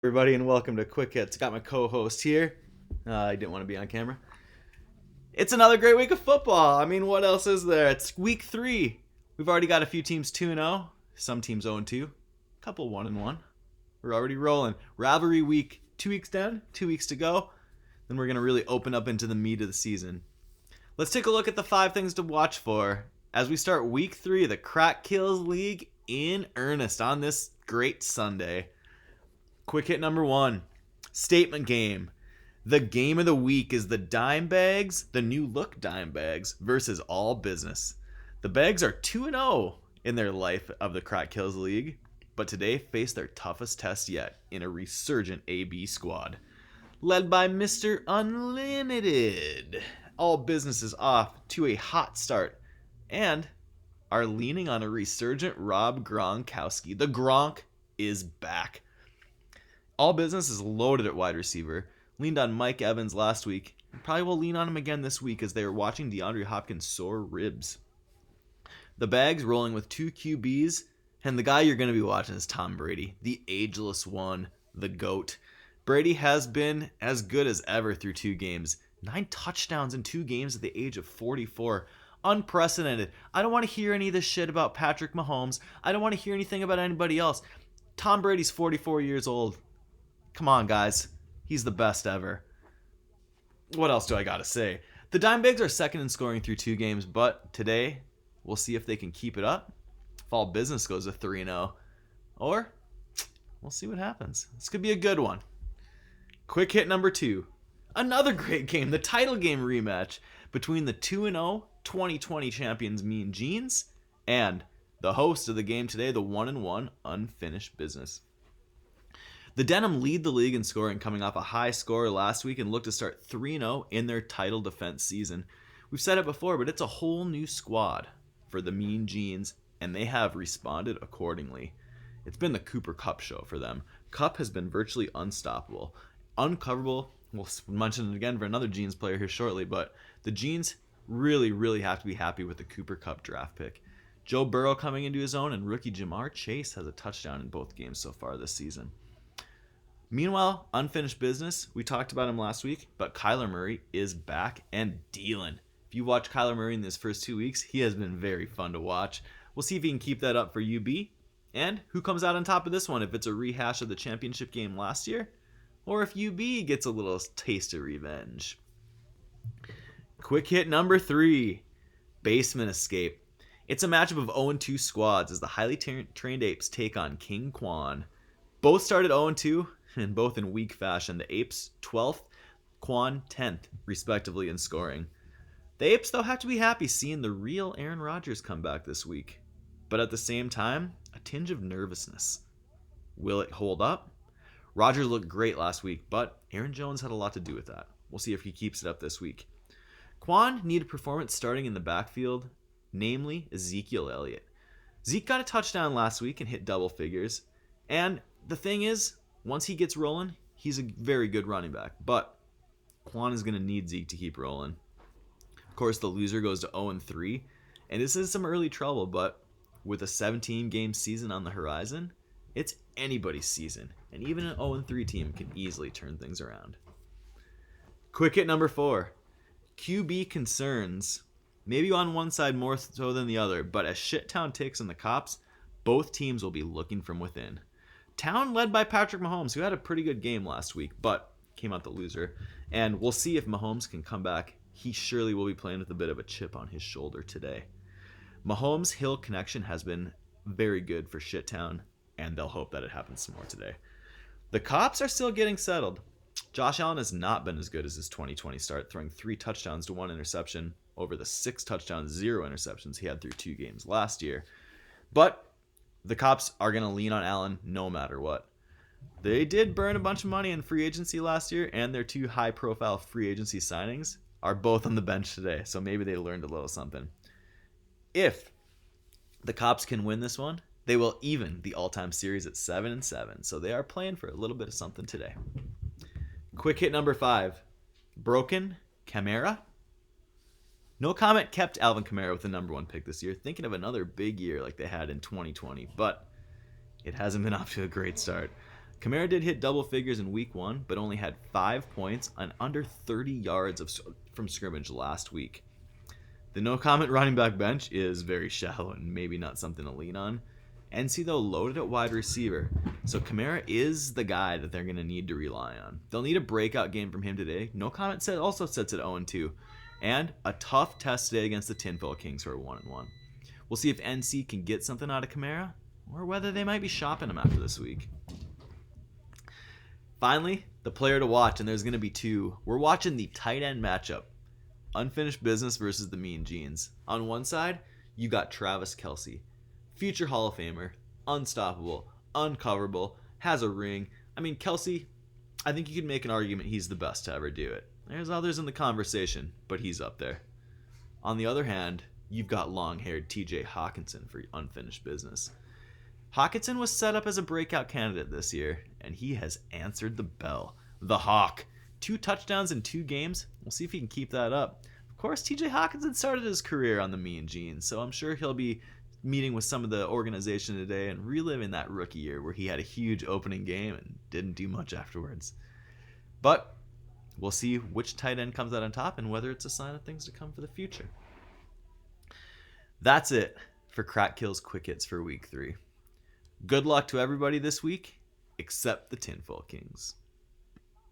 Everybody, and welcome to Quick Hits. Got my co-host here. I didn't want to be on camera. It's another great week of football. I mean, what else is there? It's week 3. We've already got a few teams 2-0, some teams 0-2, a couple 1-1. We're already rolling. Rivalry week, 2 weeks down, 2 weeks to go. Then we're going to really open up into the meat of the season. Let's take a look at the 5 things to watch for as we start week 3 of the Crack Kills League in earnest on this great Sunday. Quick hit number 1. Statement game. The game of the week is the Dime Bags, the new look Dime Bags, versus All Business. The Bags are 2-0 in their life of the Crack Kills League, but today face their toughest test yet in a resurgent AB squad. Led by Mr. Unlimited. All Business is off to a hot start and are leaning on a resurgent Rob Gronkowski. The Gronk is back. All Business is loaded at wide receiver. Leaned on Mike Evans last week. And probably will lean on him again this week as they are watching DeAndre Hopkins' sore ribs. The Bags rolling with 2 QBs. And the guy you're going to be watching is Tom Brady. The ageless one. The GOAT. Brady has been as good as ever through 2 games. 9 touchdowns in 2 games at the age of 44. Unprecedented. I don't want to hear any of this shit about Patrick Mahomes. I don't want to hear anything about anybody else. Tom Brady's 44 years old. Come on, guys. He's the best ever. What else do I got to say? The Dime Bags are second in scoring through 2 games, but today we'll see if they can keep it up. If All Business goes to 3-0. Or we'll see what happens. This could be a good one. Quick hit number 2. Another great game. The title game rematch between the 2-0 2020 champions Mean Genes and the host of the game today, the 1-1 Unfinished Business. The Denim lead the league in scoring, coming off a high score last week and look to start 3-0 in their title defense season. We've said it before, but it's a whole new squad for the Mean Genes, and they have responded accordingly. It's been the Cooper Kupp show for them. Kupp has been virtually unstoppable. Uncoverable, we'll mention it again for another Genes player here shortly, but the Genes really have to be happy with the Cooper Kupp draft pick. Joe Burrow coming into his own, and rookie Jamar Chase has a touchdown in both games so far this season. Meanwhile, Unfinished Business, we talked about him last week, but Kyler Murray is back and dealing. If you watch Kyler Murray in his first 2 weeks, he has been very fun to watch. We'll see if he can keep that up for UB. And who comes out on top of this one, if it's a rehash of the championship game last year, or if UB gets a little taste of revenge. Quick hit number 3, Basement Escape. It's a matchup of 0-2 squads as the highly trained Apes take on King Quon. Both started 0-2, and both in weak fashion. The Apes 12th, Quon 10th, respectively in scoring. The Apes, though, have to be happy seeing the real Aaron Rodgers come back this week. But at the same time, a tinge of nervousness. Will it hold up? Rodgers looked great last week, but Aaron Jones had a lot to do with that. We'll see if he keeps it up this week. Quon needed performance starting in the backfield, namely Ezekiel Elliott. Zeke got a touchdown last week and hit double figures. And the thing is, once he gets rolling, he's a very good running back. But Quon is going to need Zeke to keep rolling. Of course, the loser goes to 0-3. And this is some early trouble, but with a 17-game season on the horizon, it's anybody's season. And even an 0-3 team can easily turn things around. Quick hit number 4. QB concerns. Maybe on one side more so than the other, but as Shittown takes on the Cops, both teams will be looking from within. Town led by Patrick Mahomes, who had a pretty good game last week, but came out the loser. And we'll see if Mahomes can come back. He surely will be playing with a bit of a chip on his shoulder today. Mahomes-Hill connection has been very good for Shittown, and they'll hope that it happens some more today. The Cops are still getting settled. Josh Allen has not been as good as his 2020 start, throwing 3 touchdowns to 1 interception over the 6 touchdowns, 0 interceptions he had through 2 games last year. But the Cops are going to lean on Allen no matter what. They did burn a bunch of money in free agency last year, and their 2 high-profile free agency signings are both on the bench today, so maybe they learned a little something. If the Cops can win this one, they will even the all-time series at 7-7, so they are playing for a little bit of something today. Quick hit number 5. Broken Kamara. No Comment kept Alvin Kamara with the number 1 pick this year, thinking of another big year like they had in 2020, but it hasn't been off to a great start. Kamara did hit double figures in week 1, but only had 5 points on under 30 yards from scrimmage last week. The no comment running back bench is very shallow and maybe not something to lean on. NC, though, loaded at wide receiver, so Kamara is the guy that they're going to need to rely on. They'll need a breakout game from him today. No comment also sets it 0-2, and a tough test today against the Tinfoil Kings, who are 1-1. We'll see if NC can get something out of Kamara, or whether they might be shopping him after this week. Finally, the player to watch, and there's going to be 2. We're watching the tight end matchup. Unfinished business versus the Mean Genes. On one side, you got Travis Kelce. Future Hall of Famer, unstoppable, uncoverable, has a ring. I mean, Kelce, I think you could make an argument he's the best to ever do it. There's others in the conversation, but he's up there. On the other hand, you've got long-haired TJ Hawkinson for unfinished business. Hawkinson was set up as a breakout candidate this year, and he has answered the bell. The Hawk. 2 touchdowns in 2 games. We'll see if he can keep that up. Of course, TJ Hawkinson started his career on the Mean Genes, so I'm sure he'll be meeting with some of the organization today and reliving that rookie year where he had a huge opening game and didn't do much afterwards. But we'll see which tight end comes out on top and whether it's a sign of things to come for the future. That's it for Crack Kills Quick Hits for week 3. Good luck to everybody this week, except the Tinfoil Kings.